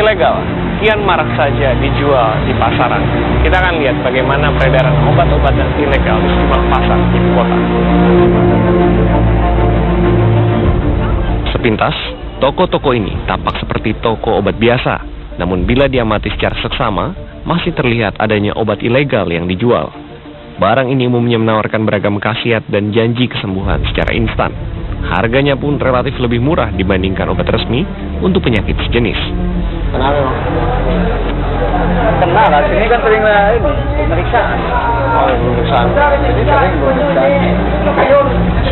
ilegal kian marak saja dijual di pasaran. Kita akan lihat bagaimana peredaran obat-obatan ilegal di sejumlah pasar ibu kota. Sepintas, toko-toko ini tampak seperti toko obat biasa. Namun bila diamati secara seksama, masih terlihat adanya obat ilegal yang dijual. Barang ini umumnya menawarkan beragam khasiat dan janji kesembuhan secara instan. Harganya pun relatif lebih murah dibandingkan obat resmi untuk penyakit sejenis. Kenapa? Kenal lah, sini kan sering ini pemeriksaan. Oh, pemeriksaan. Jadi sering pemeriksaan.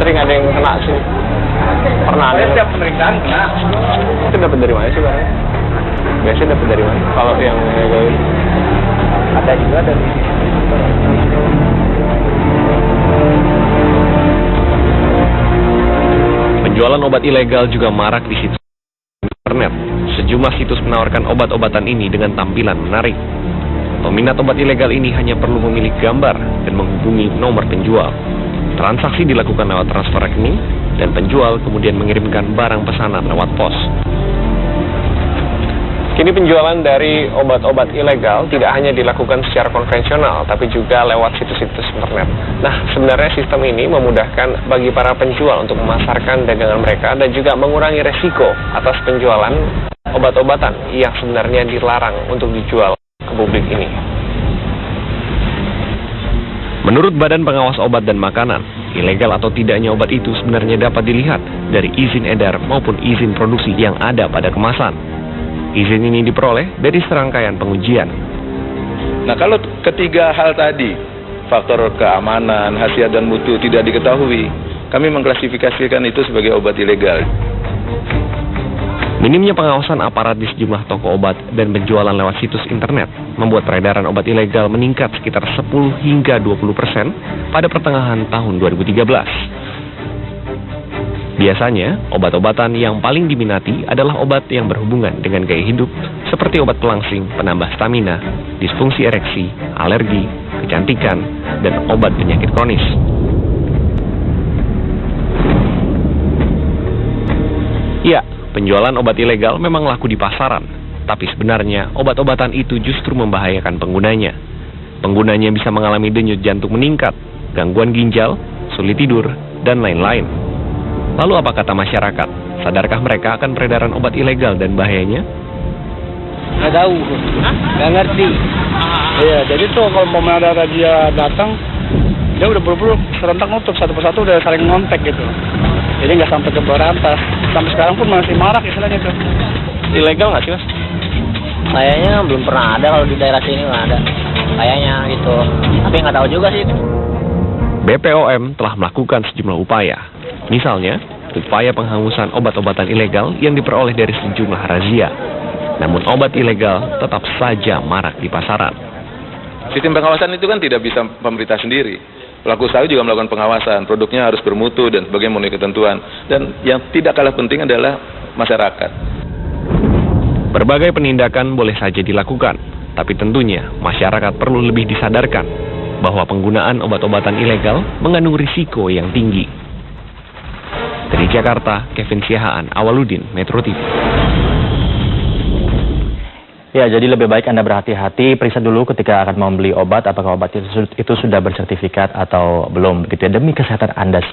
Sering ada yang kena sih. Pernah ada. Setiap pemeriksaan kena. Itu dapat dari mana sih, Bang? Biasanya dapat dari mana? Kalau yang ilegal ini? Ada juga dari penjualan obat ilegal juga marak di situs internet. Sejumlah situs menawarkan obat-obatan ini dengan tampilan menarik. Peminat obat ilegal ini hanya perlu memilih gambar dan menghubungi nomor penjual. Transaksi dilakukan lewat transfer rekening dan penjual kemudian mengirimkan barang pesanan lewat pos. Kini penjualan dari obat-obat ilegal tidak hanya dilakukan secara konvensional, tapi juga lewat situs-situs internet. Nah, sebenarnya sistem ini memudahkan bagi para penjual untuk memasarkan dagangan mereka dan juga mengurangi resiko atas penjualan obat-obatan yang sebenarnya dilarang untuk dijual ke publik ini. Menurut Badan Pengawas Obat dan Makanan, ilegal atau tidaknya obat itu sebenarnya dapat dilihat dari izin edar maupun izin produksi yang ada pada kemasan. Izin ini diperoleh dari serangkaian pengujian. Nah, kalau ketiga hal tadi, faktor keamanan, khasiat dan mutu tidak diketahui, kami mengklasifikasikan itu sebagai obat ilegal. Minimnya pengawasan aparat di sejumlah toko obat dan penjualan lewat situs internet membuat peredaran obat ilegal meningkat sekitar 10 hingga 20% pada pertengahan tahun 2013. Biasanya, obat-obatan yang paling diminati adalah obat yang berhubungan dengan gaya hidup, seperti obat pelangsing, penambah stamina, disfungsi ereksi, alergi, kecantikan, dan obat penyakit kronis. Ya, penjualan obat ilegal memang laku di pasaran, tapi sebenarnya obat-obatan itu justru membahayakan penggunanya. Penggunanya bisa mengalami denyut jantung meningkat, gangguan ginjal, sulit tidur, dan lain-lain. Lalu apa kata masyarakat? Sadarkah mereka akan peredaran obat ilegal dan bahayanya? nggak tahu, nggak ngerti. Iya, jadi tuh kalau mau ada razia datang, dia udah buru-buru serentak nutup satu persatu, udah saling ngontek gitu. Jadi nggak sampai ke berantas. Sampai sekarang pun masih marak istilahnya tuh. Ilegal nggak sih, Mas? Kayaknya belum pernah ada, kalau di daerah sini nggak ada. Kayaknya gitu. Tapi nggak tahu juga sih. BPOM telah melakukan sejumlah upaya. Misalnya, upaya penghangusan obat-obatan ilegal yang diperoleh dari sejumlah razia. Namun obat ilegal tetap saja marak di pasaran. Sistem pengawasan itu kan tidak bisa pemerintah sendiri. Pelaku usaha juga melakukan pengawasan, produknya harus bermutu dan sebagainya memenuhi ketentuan. Dan yang tidak kalah penting adalah masyarakat. Berbagai penindakan boleh saja dilakukan, tapi tentunya masyarakat perlu lebih disadarkan bahwa penggunaan obat-obatan ilegal mengandung risiko yang tinggi. Dari Jakarta, Kevin Siahaan, Awaludin, Metro TV. Ya, jadi lebih baik Anda berhati-hati, periksa dulu ketika akan membeli obat, apakah obat itu sudah bersertifikat atau belum, begitu ya, demi kesehatan Anda sendiri.